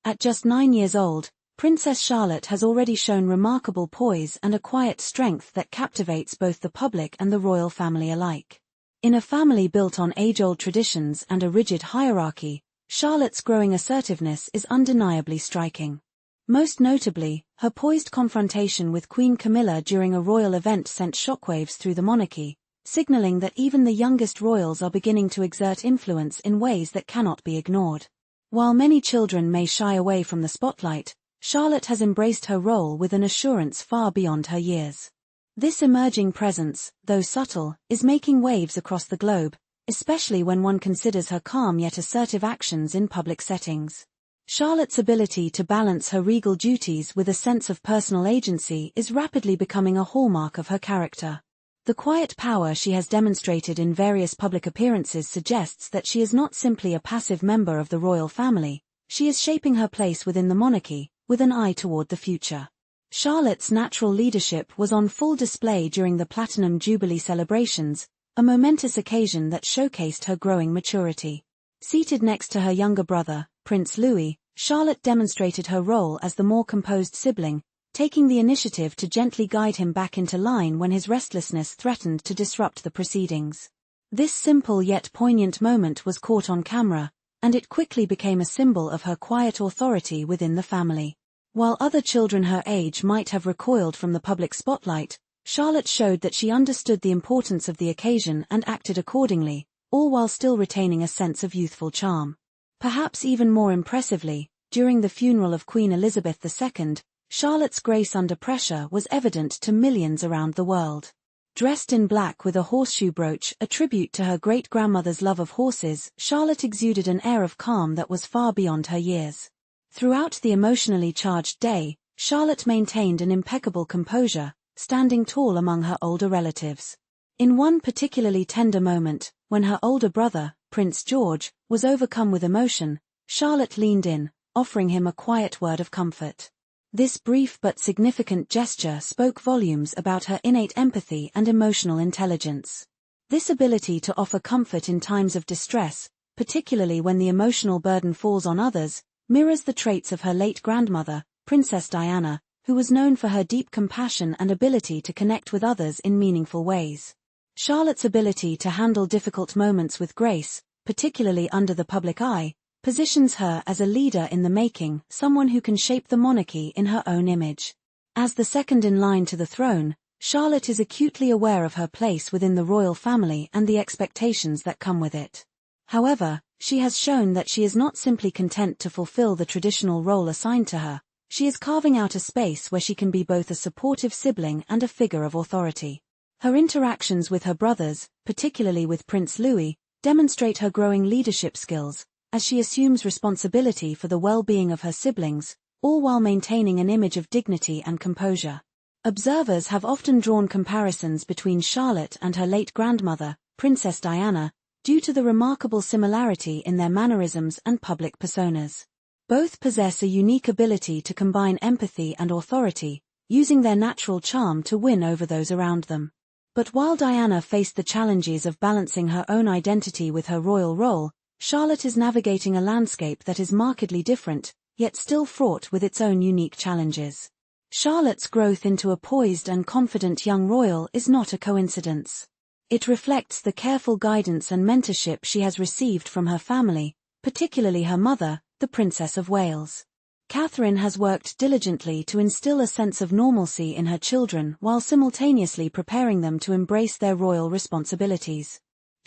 At just 9 years old, Princess Charlotte has already shown remarkable poise and a quiet strength that captivates both the public and the royal family alike. In a family built on age-old traditions and a rigid hierarchy, Charlotte's growing assertiveness is undeniably striking. Most notably, her poised confrontation with Queen Camilla during a royal event sent shockwaves through the monarchy, signaling that even the youngest royals are beginning to exert influence in ways that cannot be ignored. While many children may shy away from the spotlight, Charlotte has embraced her role with an assurance far beyond her years. This emerging presence, though subtle, is making waves across the globe, especially when one considers her calm yet assertive actions in public settings. Charlotte's ability to balance her regal duties with a sense of personal agency is rapidly becoming a hallmark of her character. The quiet power she has demonstrated in various public appearances suggests that she is not simply a passive member of the royal family, she is shaping her place within the monarchy, with an eye toward the future. Charlotte's natural leadership was on full display during the Platinum Jubilee celebrations, a momentous occasion that showcased her growing maturity. Seated next to her younger brother, Prince Louis, Charlotte demonstrated her role as the more composed sibling, taking the initiative to gently guide him back into line when his restlessness threatened to disrupt the proceedings. This simple yet poignant moment was caught on camera, and it quickly became a symbol of her quiet authority within the family. While other children her age might have recoiled from the public spotlight, Charlotte showed that she understood the importance of the occasion and acted accordingly, all while still retaining a sense of youthful charm. Perhaps even more impressively, during the funeral of Queen Elizabeth II, Charlotte's grace under pressure was evident to millions around the world. Dressed in black with a horseshoe brooch, a tribute to her great-grandmother's love of horses, Charlotte exuded an air of calm that was far beyond her years. Throughout the emotionally charged day, Charlotte maintained an impeccable composure, standing tall among her older relatives. In one particularly tender moment, when her older brother, Prince George, was overcome with emotion, Charlotte leaned in, offering him a quiet word of comfort. This brief but significant gesture spoke volumes about her innate empathy and emotional intelligence. This ability to offer comfort in times of distress, particularly when the emotional burden falls on others, mirrors the traits of her late grandmother, Princess Diana, who was known for her deep compassion and ability to connect with others in meaningful ways. Charlotte's ability to handle difficult moments with grace, particularly under the public eye, positions her as a leader in the making, someone who can shape the monarchy in her own image. As the second in line to the throne, Charlotte is acutely aware of her place within the royal family and the expectations that come with it. However, she has shown that she is not simply content to fulfill the traditional role assigned to her, she is carving out a space where she can be both a supportive sibling and a figure of authority. Her interactions with her brothers, particularly with Prince Louis, demonstrate her growing leadership skills, as she assumes responsibility for the well-being of her siblings, all while maintaining an image of dignity and composure. Observers have often drawn comparisons between Charlotte and her late grandmother, Princess Diana, due to the remarkable similarity in their mannerisms and public personas. Both possess a unique ability to combine empathy and authority, using their natural charm to win over those around them. But while Diana faced the challenges of balancing her own identity with her royal role, Charlotte is navigating a landscape that is markedly different, yet still fraught with its own unique challenges. Charlotte's growth into a poised and confident young royal is not a coincidence. It reflects the careful guidance and mentorship she has received from her family, particularly her mother, the Princess of Wales. Catherine has worked diligently to instill a sense of normalcy in her children while simultaneously preparing them to embrace their royal responsibilities.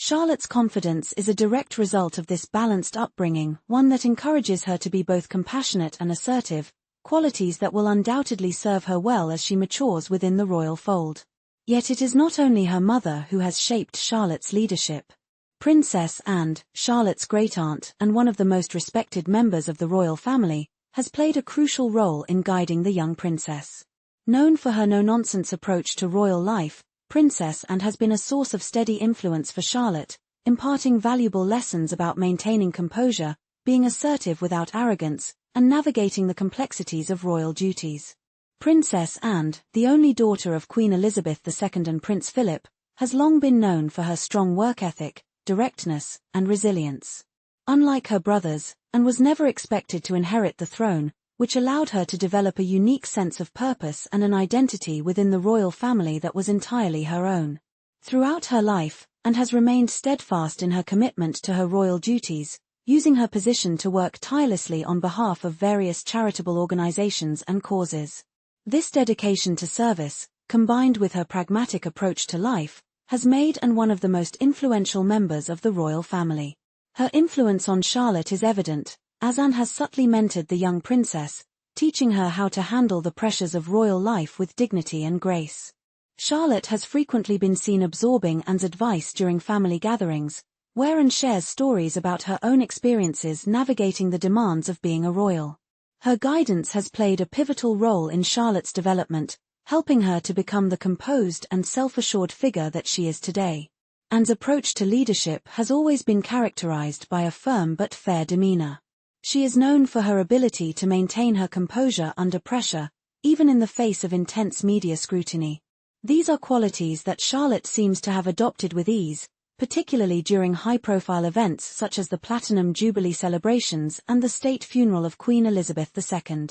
Charlotte's confidence is a direct result of this balanced upbringing, one that encourages her to be both compassionate and assertive, qualities that will undoubtedly serve her well as she matures within the royal fold. Yet it is not only her mother who has shaped Charlotte's leadership. Princess Anne, Charlotte's great-aunt and one of the most respected members of the royal family, has played a crucial role in guiding the young princess. Known for her no-nonsense approach to royal life, Princess Anne has been a source of steady influence for Charlotte, imparting valuable lessons about maintaining composure, being assertive without arrogance, and navigating the complexities of royal duties. Princess Anne, the only daughter of Queen Elizabeth II and Prince Philip, has long been known for her strong work ethic, directness, and resilience. unlike her brothers, and was never expected to inherit the throne, which allowed her to develop a unique sense of purpose and an identity within the royal family that was entirely her own. Throughout her life, and has remained steadfast in her commitment to her royal duties, using her position to work tirelessly on behalf of various charitable organizations and causes. This dedication to service, combined with her pragmatic approach to life, has made her one of the most influential members of the royal family. Her influence on Charlotte is evident, as Anne has subtly mentored the young princess, teaching her how to handle the pressures of royal life with dignity and grace. Charlotte has frequently been seen absorbing Anne's advice during family gatherings, where Anne shares stories about her own experiences navigating the demands of being a royal. Her guidance has played a pivotal role in Charlotte's development, helping her to become the composed and self-assured figure that she is today. Anne's approach to leadership has always been characterized by a firm but fair demeanor. She is known for her ability to maintain her composure under pressure, even in the face of intense media scrutiny. These are qualities that Charlotte seems to have adopted with ease, particularly during high-profile events such as the Platinum Jubilee celebrations and the state funeral of Queen Elizabeth II.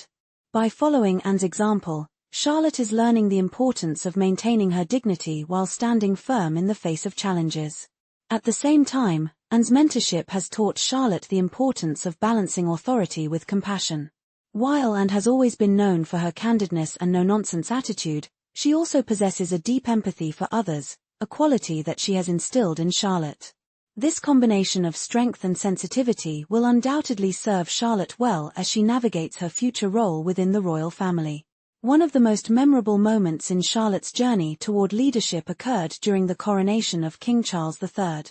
By following Anne's example, Charlotte is learning the importance of maintaining her dignity while standing firm in the face of challenges. At the same time, Anne's mentorship has taught Charlotte the importance of balancing authority with compassion. While Anne has always been known for her candidness and no-nonsense attitude, she also possesses a deep empathy for others, a quality that she has instilled in Charlotte. This combination of strength and sensitivity will undoubtedly serve Charlotte well as she navigates her future role within the royal family. One of the most memorable moments in Charlotte's journey toward leadership occurred during the coronation of King Charles III.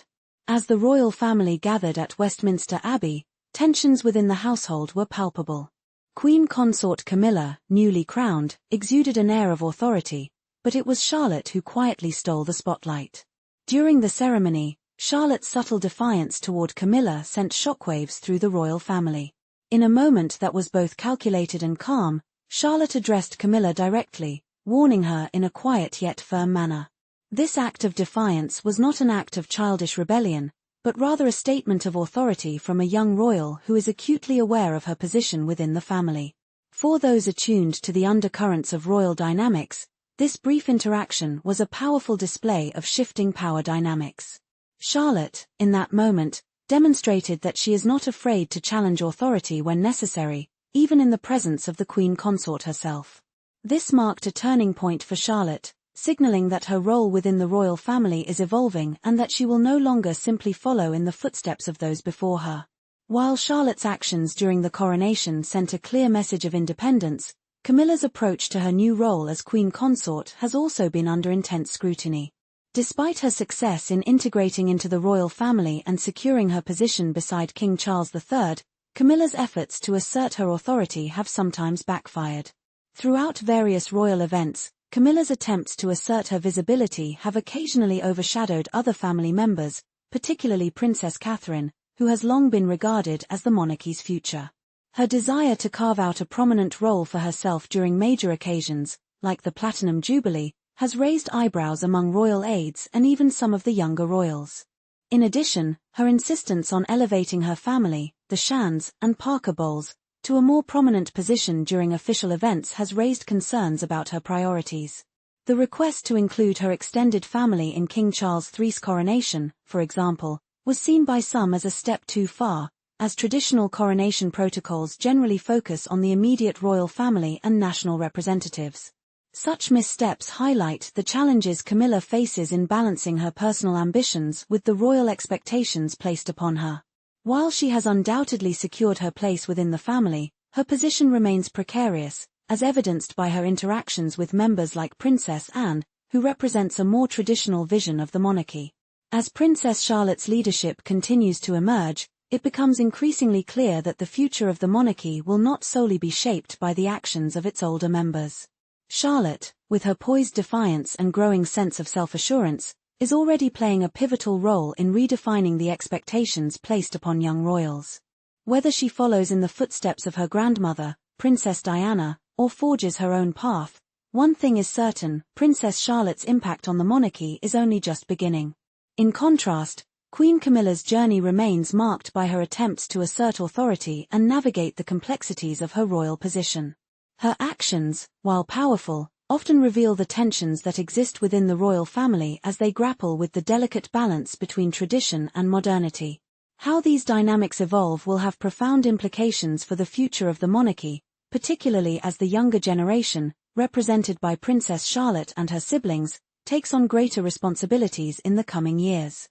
As the royal family gathered at Westminster Abbey, tensions within the household were palpable. Queen consort Camilla, newly crowned, exuded an air of authority, but it was Charlotte who quietly stole the spotlight. During the ceremony, Charlotte's subtle defiance toward Camilla sent shockwaves through the royal family. In a moment that was both calculated and calm, Charlotte addressed Camilla directly, warning her in a quiet yet firm manner. This act of defiance was not an act of childish rebellion, but rather a statement of authority from a young royal who is acutely aware of her position within the family. For those attuned to the undercurrents of royal dynamics, this brief interaction was a powerful display of shifting power dynamics. Charlotte, in that moment, demonstrated that she is not afraid to challenge authority when necessary, even in the presence of the Queen consort herself. This marked a turning point for Charlotte, signaling that her role within the royal family is evolving and that she will no longer simply follow in the footsteps of those before her. While Charlotte's actions during the coronation sent a clear message of independence, Camilla's approach to her new role as Queen consort has also been under intense scrutiny. Despite her success in integrating into the royal family and securing her position beside King Charles III, Camilla's efforts to assert her authority have sometimes backfired. Throughout various royal events, Camilla's attempts to assert her visibility have occasionally overshadowed other family members, particularly Princess Catherine, who has long been regarded as the monarchy's future. Her desire to carve out a prominent role for herself during major occasions, like the Platinum Jubilee, has raised eyebrows among royal aides and even some of the younger royals. In addition, her insistence on elevating her family, the Shands and Parker Bowles, to a more prominent position during official events has raised concerns about her priorities. The request to include her extended family in King Charles III's coronation, for example, was seen by some as a step too far, as traditional coronation protocols generally focus on the immediate royal family and national representatives. Such missteps highlight the challenges Camilla faces in balancing her personal ambitions with the royal expectations placed upon her. While she has undoubtedly secured her place within the family, her position remains precarious, as evidenced by her interactions with members like Princess Anne, who represents a more traditional vision of the monarchy. As Princess Charlotte's leadership continues to emerge, it becomes increasingly clear that the future of the monarchy will not solely be shaped by the actions of its older members. Charlotte, with her poised defiance and growing sense of self-assurance, is already playing a pivotal role in redefining the expectations placed upon young royals. Whether she follows in the footsteps of her grandmother, Princess Diana, or forges her own path, one thing is certain: Princess Charlotte's impact on the monarchy is only just beginning. In contrast, Queen Camilla's journey remains marked by her attempts to assert authority and navigate the complexities of her royal position. Her actions, while powerful, often reveal the tensions that exist within the royal family as they grapple with the delicate balance between tradition and modernity. How these dynamics evolve will have profound implications for the future of the monarchy, particularly as the younger generation, represented by Princess Charlotte and her siblings, takes on greater responsibilities in the coming years.